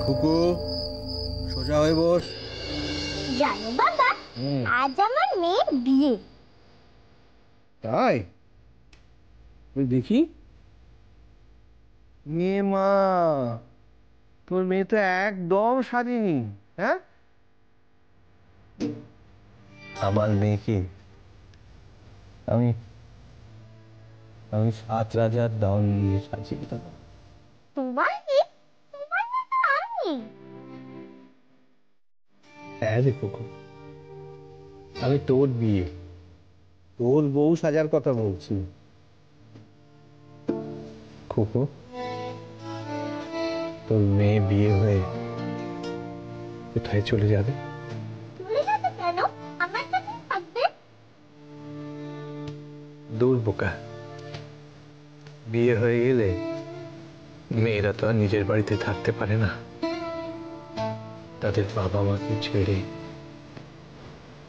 খুকু সোজা হয়ে বস। জানো বাবা, আজ আমার মেয়ের বিয়ে। তাই? দেখি। মেয়ে মা, তোর মেয়ে তো একদম সাজেনি। হ্যাঁ, আমার মেয়েকে আমি আমি 7 রাজার দাম দিয়ে সাজিয়ে দেবো। তোমার মেয়ে? তোমার মেয়ে তো আমি। হ্যাঁ রে খুকু, আমি তোর বিয়ে, তোর বউ সাজার কথা বলছি। খুকু, তোর মেয়ে বিয়ে হয়ে কোথায় চলে যাবে? চলে যাবে কেন? আমার সাথে থাকবে। দূর বোকা, বিয়ে হয়ে গেলে মেয়েরা তো আর নিজের বাড়িতে থাকতে পারে না, তাদের বাবা মাকে ছেড়ে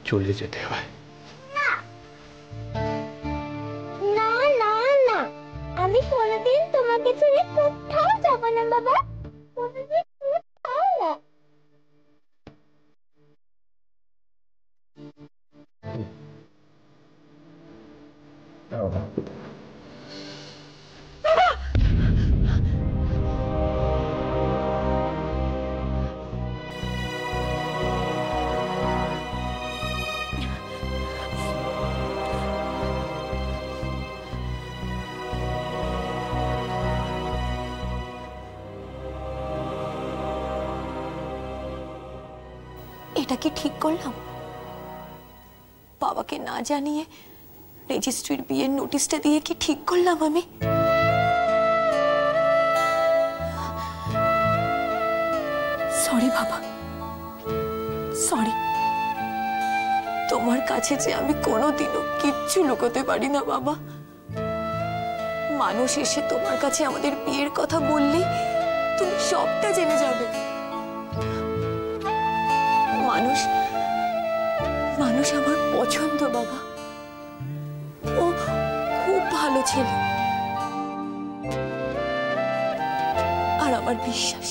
চলে যেতে হয়। না না না, আমি কোনোদিন তোমাকে ছেড়ে কোথাও যাব না বাবা, কোনোদিন কোথাও না। এটা কি ঠিক করলাম? বাবাকে না জানিয়ে রেজিস্ট্রির বিয়ের নোটিশটা দিয়ে কি ঠিক করলাম আমি? সরি বাবা, সরি। তোমার কাছে যে আমি কোনোদিনও কিচ্ছু লুকোতে পারি না বাবা। মানুষ এসে তোমার কাছে আমাদের বিয়ের কথা বললেই তুমি সবটা জেনে যাবে। মানুষ মানুষ আমার পছন্দ বাবা, ও খুব ভালো ছেলে। আর আমার বিশ্বাস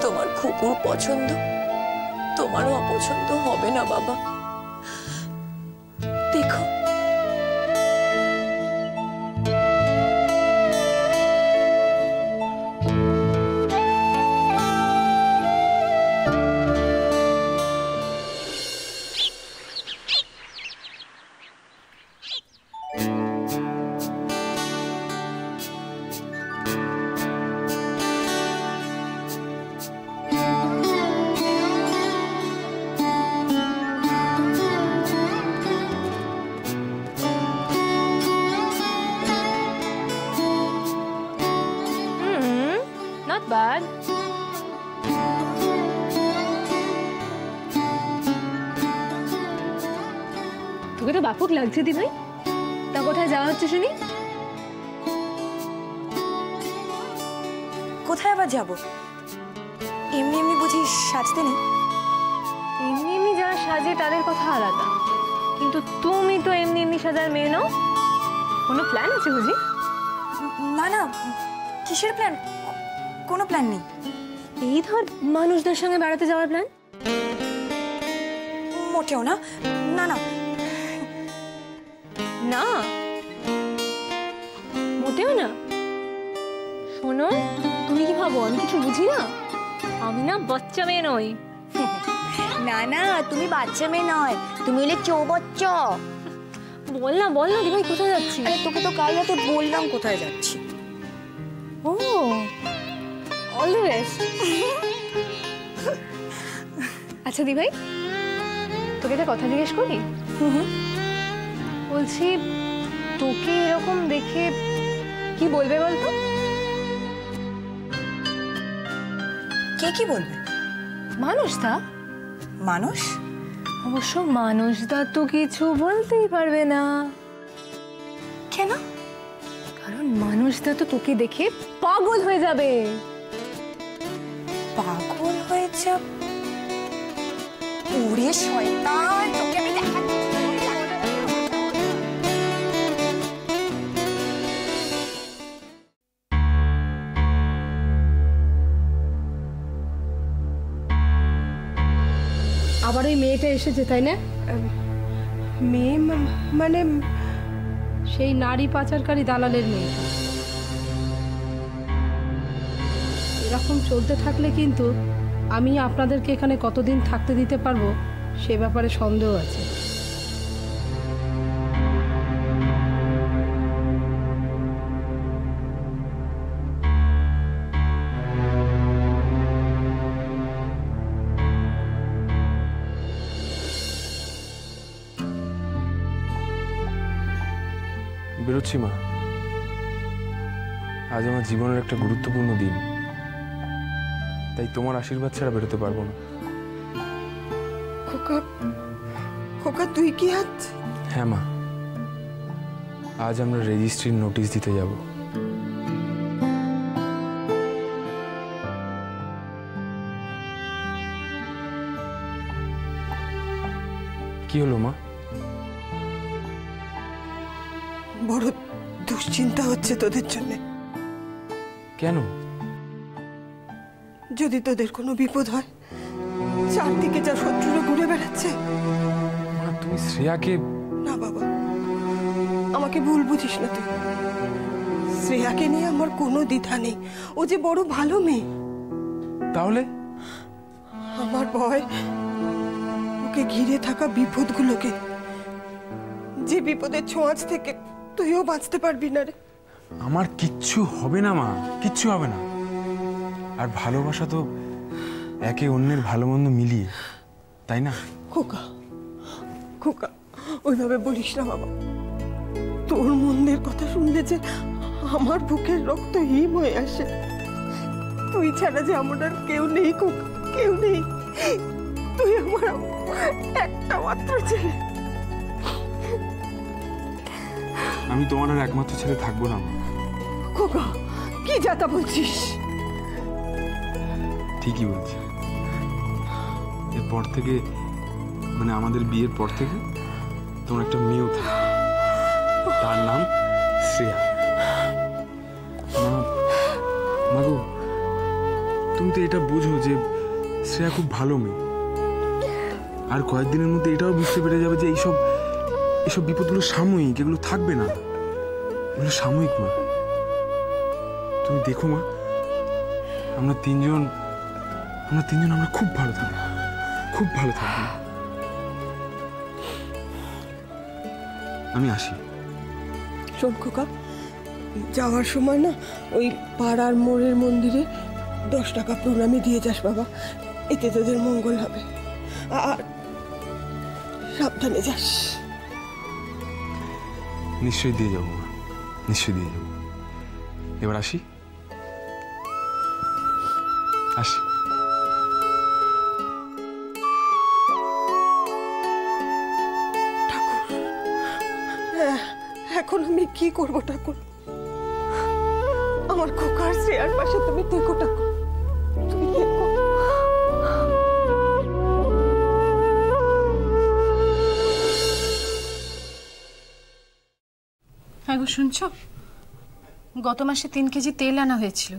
তোমার খুকুর পছন্দ তোমারও অপছন্দ হবে না বাবা। দেখো, not bad. তোকে তো ব্যাপক লাগছে দি ভাই। তা কোথায় যাওয়া হচ্ছে শুনি? কোথায় আবার যাব? এমনি এমনি বুঝি সাজতে নেই? এমনি এমনি যারা সাজে তাদের কথা আলাদা, কিন্তু তুমি তো এমনি এমনি সাজার মেয়ে নও। কোনো প্ল্যান আছে বুঝি? না না, কিসের প্ল্যান? কোনো প্ল্যান নেই। এই ধর মানুষদের সঙ্গে বেড়াতে যাওয়ার প্ল্যান? মোটেও না। না না না, মোটেও না। শোনো, তুমি কি ভাবো আমি কিছু বুঝি না? আমি না বাচ্চা মেয়ে নই। না না, তুমি বাচ্চা মেয়ে নয়, তুমি হলে চৌবাচ্চ। বল না দিভাই, কোথায় যাচ্ছি? আরে তোকে তো কাল রাতে বললাম কোথায় যাচ্ছি। ও, অল দ্য বেস্ট। আচ্ছা দিভাই, তোকে একটা কথা জিজ্ঞেস করি? বলছি, তোকে এরকম দেখে কি বলবে বলতো? কে কি বলবে? মানুষদা। মানুষ? অবশ্য মানুষদা তো কিছু বলতেই পারবে না। কেন? কারণ মানুষদা তো তোকে দেখে পাগল হয়ে যাবে। পাগল হয়ে যাব? ওরে শয়তান, তোকে আমি দেখাচ্ছি। আবার ওই মেয়েটা এসেছে, তাই না? মেয়ে মানে সেই নারী পাচারকারী দালালের মেয়েটা। এরকম চলতে থাকলে কিন্তু আমি আপনাদেরকে এখানে কতদিন থাকতে দিতে পারবো সে ব্যাপারে সন্দেহ আছে। বেরোচ্ছি মা। আজ আমার জীবনের একটা গুরুত্বপূর্ণ দিন, তাই তোমার আশীর্বাদ ছাড়া বেরোতে পারবো না। খোকা, খোকা তুই কি আজ? হ্যাঁ মা, আজ আমরা রেজিস্ট্রির নোটিশ দিতে যাব। কি হলো মা? বড় দুশ্চিন্তা হচ্ছে তোদের জন্য। কেন? যদি তোদের কোনো বিপদ হয়, চারদিকে যা শত্রুরা ঘুরে বেড়াচ্ছে। মা তুমি শ্রেয়াকে... না বাবা, আমাকে ভুল বুঝিস না তুই। শ্রেয়াকে নিয়ে আমার কোনো দ্বিধা নেই, ও যে বড় ভালো মেয়ে। তাহলে আমার ভয় ওকে ঘিরে থাকা বিপদগুলোকে, যে বিপদের ছোঁয়াচ থেকে তুইও বাঁচতে পারবি না রে। আমার কিচ্ছু হবে না মা, কিচ্ছু হবে না। আর ভালোবাসা তো একে অন্যের ভালো মন্দ মিলিয়ে, তাই না? খোকা, খোকা ওইভাবে বলিস না বাবা। তোর মনের কথা শুনলে যে আমার বুকের রক্ত হিম হয়ে আসে। তুই ছাড়া যে আমার আর কেউ নেই খোকা, কেউ নেই। তুই আমার একটা মাত্র ছেলে। আমি তোমার আর একমাত্র ছেলে থাকবো না মা। খোকা কি যাতা বলছিস? ঠিকই বলছি। এরপর থেকে, মানে আমাদের বিয়ের পর থেকে তোমার একটা মেয়েও থাকে, তার নাম শ্রেয়া। মা গো, তুমি তো এটা বুঝো যে শ্রেয়া খুব ভালো মেয়ে। আর কয়েকদিনের মধ্যে এটাও বুঝতে পেরে যাবে যে এইসব বিপদগুলো সাময়িক, এগুলো থাকবে না, এগুলো সাময়িক। মা তুমি দেখো মা, আমরা তিনজন আমরা খুব ভালো থাকবো, খুব ভালো থাকবো। আমি আসি। শোন খোকা, যাওয়ার সময় না ওই পাড়ার মোড়ের মন্দিরে 10 টাকা প্রণামী দিয়ে যাস বাবা, এতে তোদের মঙ্গল হবে। আর সাবধানে যাস। নিশ্চয়ই দিয়ে যাবো মা, নিশ্চয়ই দিয়ে যাবো। এবার আসি। ঠাকুর, এখন আমি কি করব ঠাকুর? আমার খোকার শ্রেয়ার পাশে তুমি দেখো ঠাকুর, তুমি দেখো। হ্যাঁ গো, শুনছো? গত মাসে 3 কেজি তেল আনা হয়েছিল,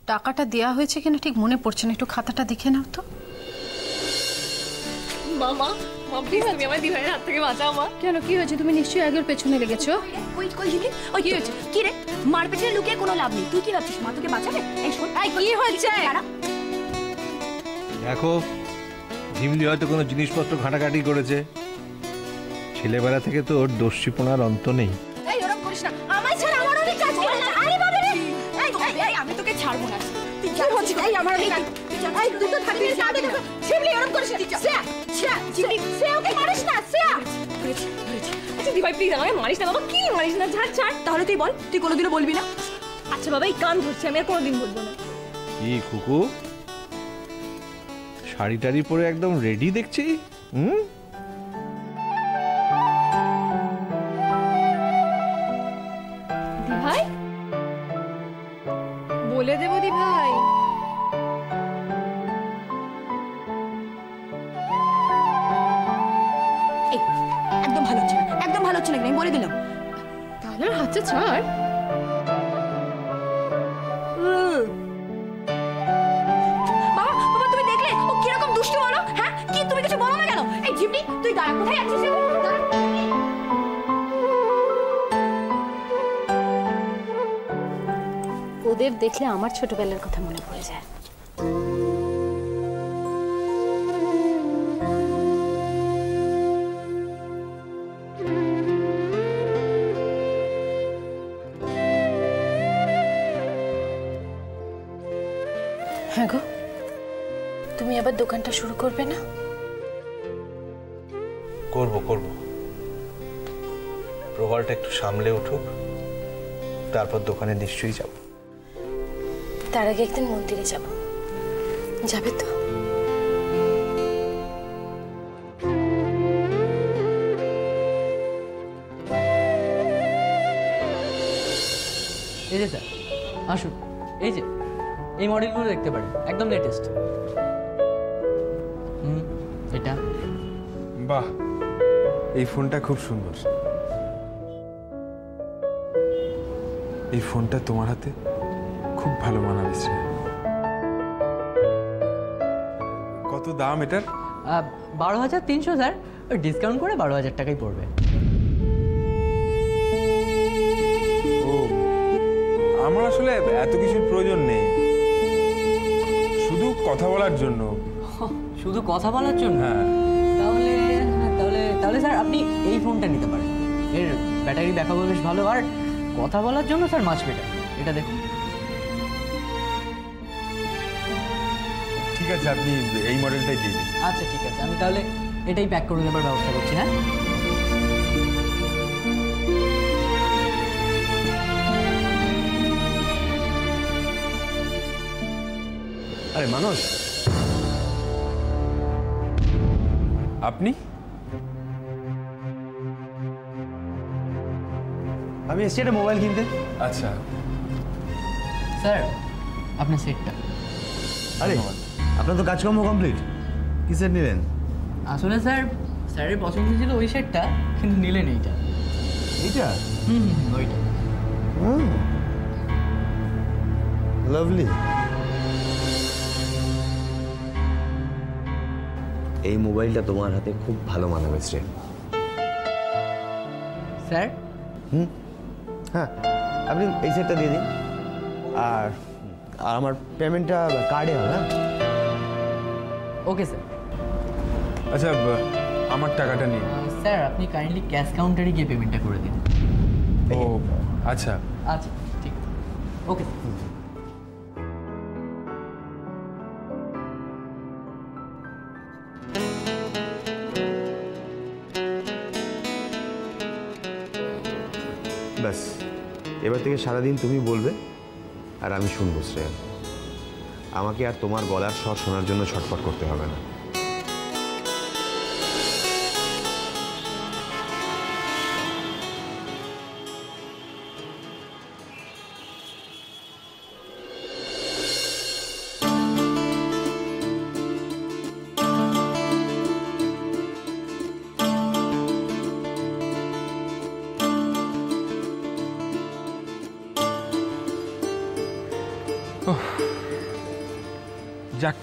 টাকাটা দেয়া হয়েছে কিনা ঠিক মনে পড়ছে না, একটু খাতাটা দেখে নাও তো। মামা, প্লিজ তুমি আমার দিভাইয়ের হাত থেকে বাঁচাও মা। কেন, কি হয়েছে? তুমি নিশ্চয়ই আগের পেছনে লেগেছো। ওই কি হয়েছে? কি রে, মার পেছনে লুকিয়ে কোনো লাভ নেই। তুই কি ভাবছিস মা তোকে বাঁচাবে? এই শোন, কি হয়েছে? দেখো, ঝিমলি হয়তো কোনো জিনিসপত্র ঘাটাঘাটি করেছে। ছেলেবেলা থেকে তো ওর দস্যিপনার অন্ত নেই। এই ওরকম করিস না, আমায় ছাড়া আমার অনেক কাজ করে না। আরে বাবা রে, এই আমি তোকে ছাড়বো না। তুই কি হচ্ছে? এই আমার অনেক কাজ। এই তুই তো থাকবি না, সাথে থাকবি। ঝিমলি ওরকম করিস না। শ্রেয়া, ঝিমলি, শ্রেয়া ওকে মারিস না। শ্রেয়া, আচ্ছা দিভাই প্লিজ আমাকে মারিস না বাবা। কি মারিস না? ছাড়। তাহলে তুই বল, তুই কোনোদিনও বলবি না? আচ্ছা বাবা, এই কান ধরছে, আমি আর কোনোদিন বলবো না। কি খুকু, শাড়ি টাড়ি পরে একদম রেডি দেখছি। দিভাই, বলে দেবো দিভাই। একদম ভালো হচ্ছে না, একদম ভালো হচ্ছে না, আমি বলে দিলাম। তাহলে হাতটা ছাড়। বাবা তুমি দেখলে ও কিরকম দুষ্টু বলো? হ্যাঁ, কি তুমি কিছু বলো না? তুই দাঁড়া, কোথায় আছিস? ওদের দেখলে আমার ছোটবেলার কথা মনে পড়ে যায়। হ্যাঁ গো, তুমি আবার দোকানটা শুরু করবে না? করব করব, প্রবালটা একটু সামলে উঠুক, তারপর দোকানে নিশ্চয়ই যাব। তার আগে একদিন মন্দিরে যাব, যাবে তো? এই যে স্যার আসুন, এই যে এই মডেলগুলো দেখতে পারেন, একদম লেটেস্ট। এটা বাহ, এই ফোনটা খুব সুন্দর। এই ফোনটা তোমার হাতে খুব ভালো মানাবে শ্রেয়া। কত দাম এটার? 12,300 স্যার, ডিসকাউন্ট করে 12,000 টাকাই পড়বে। ও, আমার আসলে এত কিছুর প্রয়োজন নেই, শুধু কথা বলার জন্য। শুধু কথা বলার জন্য? হ্যাঁ। তাহলে তাহলে তাহলে স্যার আপনি এই ফোনটা নিতে পারেন। এর ব্যাটারি ব্যাকআপও বেশ ভালো, আর কথা বলার জন্য স্যার মাছ বেটার। এটা দেখুন। ঠিক আছে, আপনি এই মডেলটাই দিয়ে দিন। আচ্ছা ঠিক আছে, আমি তাহলে এটাই প্যাক করে দেবার ব্যবস্থা করছি। হ্যাঁ, আরে মানুষ, আপনি? আমি এসছি একটা মোবাইল কিনতে। আচ্ছা, স্যার আপনার সেটটা। আরে আপনার তো কাজকর্ম কমপ্লিট, কি সেট নিলেন? আসলে স্যার, স্যারের পছন্দ ছিল ওই সেটটা, কিন্তু নিলেন এইটা। এইটা? ওইটা। লাভলি। এই মোবাইলটা তোমার হাতে খুব ভালো মানাবে শ্রেয়া। স্যার? হ্যাঁ, আপনি এই সেটটা দিয়ে দিন, আর আর আমার পেমেন্টটা কার্ডে হবে। হ্যাঁ, ওকে স্যার। আচ্ছা, আমার টাকাটা নিন। স্যার আপনি কাইন্ডলি ক্যাশ কাউন্টারে গিয়ে পেমেন্টটা করে দিন। ও আচ্ছা। আচ্ছা ঠিক আছে, ওকে। ব্যাস, এবার থেকে সারাদিন তুমি বলবে আর আমি শুনবো শ্রেয়া। আমাকে আর তোমার গলার স্বর শোনার জন্য ছটফট করতে হবে না। যাক,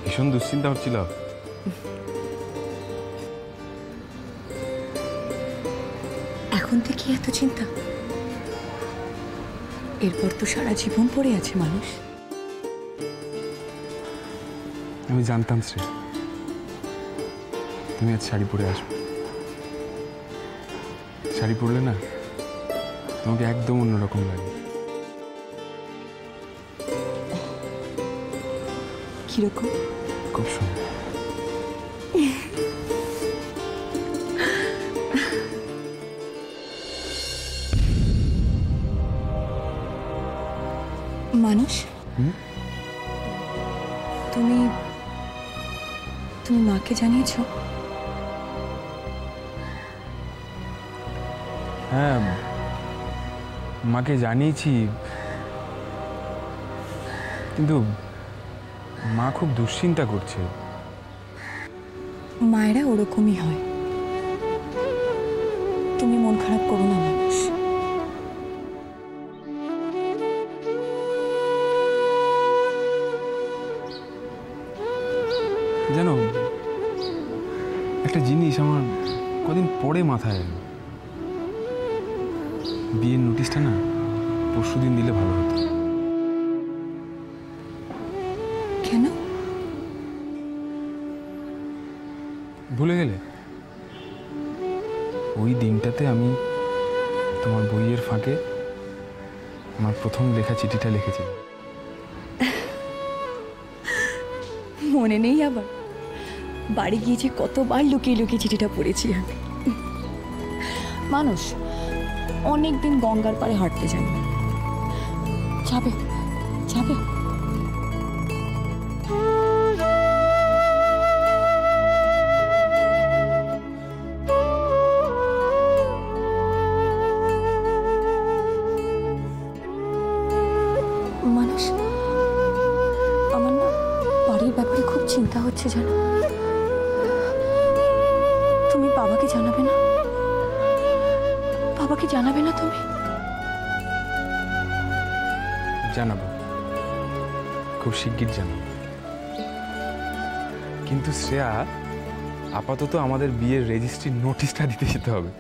ভীষণ দুশ্চিন্তা হচ্ছিল। এখন থেকে এত চিন্তা? এরপর তো সারা জীবন পড়ে আছে মানুষ। আমি জানতাম শ্রী, তুমি আজ শাড়ি পরে আসবে। শাড়ি পরলে না তোমাকে একদম অন্যরকম লাগে। কিরকম? খুব সুন্দর। মানুষ, তুমি তুমি মাকে জানিয়েছো? হ্যাঁ, মাকে জানিয়েছি, কিন্তু মা খুব দুশ্চিন্তা করছে। মায়েরা ওরকমই হয়, তুমি মন খারাপ করো না মানুষ। জানো, একটা জিনিস আমার কদিন পরে মাথায় এলো। বিয়ের নোটিশটা না পরশুদিন দিলে ভালো হতো। কেন? ভুলে গেলে? ওই দিনটাতে আমি তোমার বইয়ের ফাঁকে আমার প্রথম লেখা চিঠিটা লিখেছিলাম। মনে নেই আবার? বাড়ি গিয়ে যে কতবার লুকিয়ে লুকিয়ে চিঠিটা পড়েছি আমি। মানুষ অনেক দিন গঙ্গার পাড়ে হাঁটতে যাবে, যাবে যাবে। মানুষ, আমার না বাড়ির ব্যাপারে খুব চিন্তা হচ্ছে জানো। তুমি বাবাকে জানাবে না? বাবাকে জানাবে না তুমি? জানাবো, খুব শিগগির জানাবো। কিন্তু শ্রেয়া, আপাতত আমাদের বিয়ের রেজিস্ট্রির নোটিশটা দিতে যেতে হবে।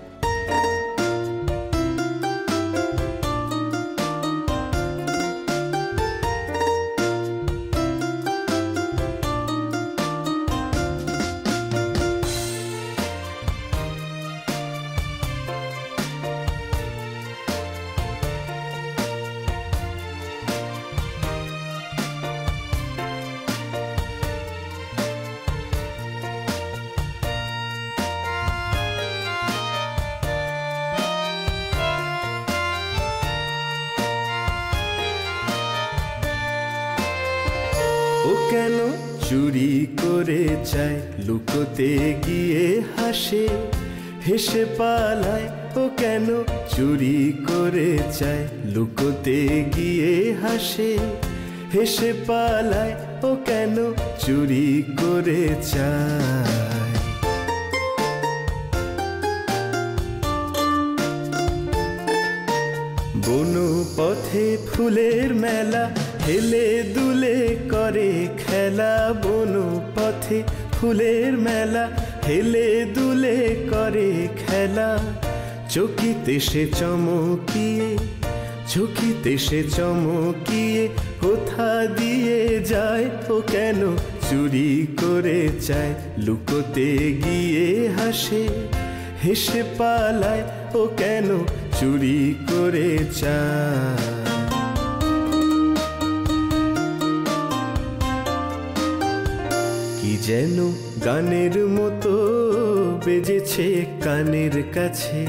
ও কেন চুরি করে চায়, লুকোতে গিয়ে হাসে, হেসে পালায়। ও কেন চুরি করে চায়, লুকোতে গিয়ে হাসে, হেসে পালায়। ও কেন চুরি করে চায়। বনু পথে ফুলের মেলা, হেলে দুলে করে খেলা। বনু পথে ফুলের মেলা, হেলে দুলে করে খেলা। চকিতে সে চমকিয়ে, চকিতে সে চমকিয়ে কোথা দিয়ে যায়। ও কেন চুরি করে চায়, লুকোতে গিয়ে হাসে, হেসে পালায়। ও কেন চুরি করে চায়। কি যেন গানের মতো বেজেছে কানের কাছে,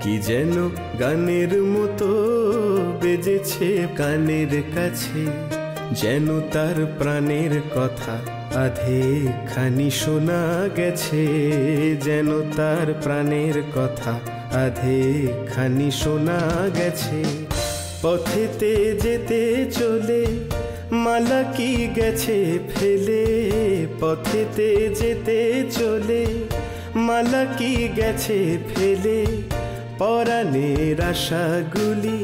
কি যেন গানের মতো বেজেছে কানের কাছে। যেন তার প্রাণের কথা আধে খানি শোনা গেছে, যেন তার প্রাণের কথা আধে খানি শোনা গেছে। পথেতে যেতে চলে মালা কি গেছে ফেলে, পথেতে যেতে চলে মালা কি গেছে ফেলে। পরাণের আশাগুলি,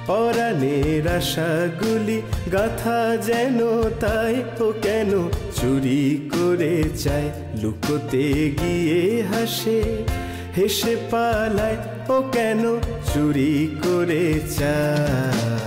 পরাণের আশাগুলি গাথা যেন তাই। ও কেন চুরি করে চায়, লুকোতে গিয়ে হাসে, হেসে পালায়। ও কেন চুরি করে চায়।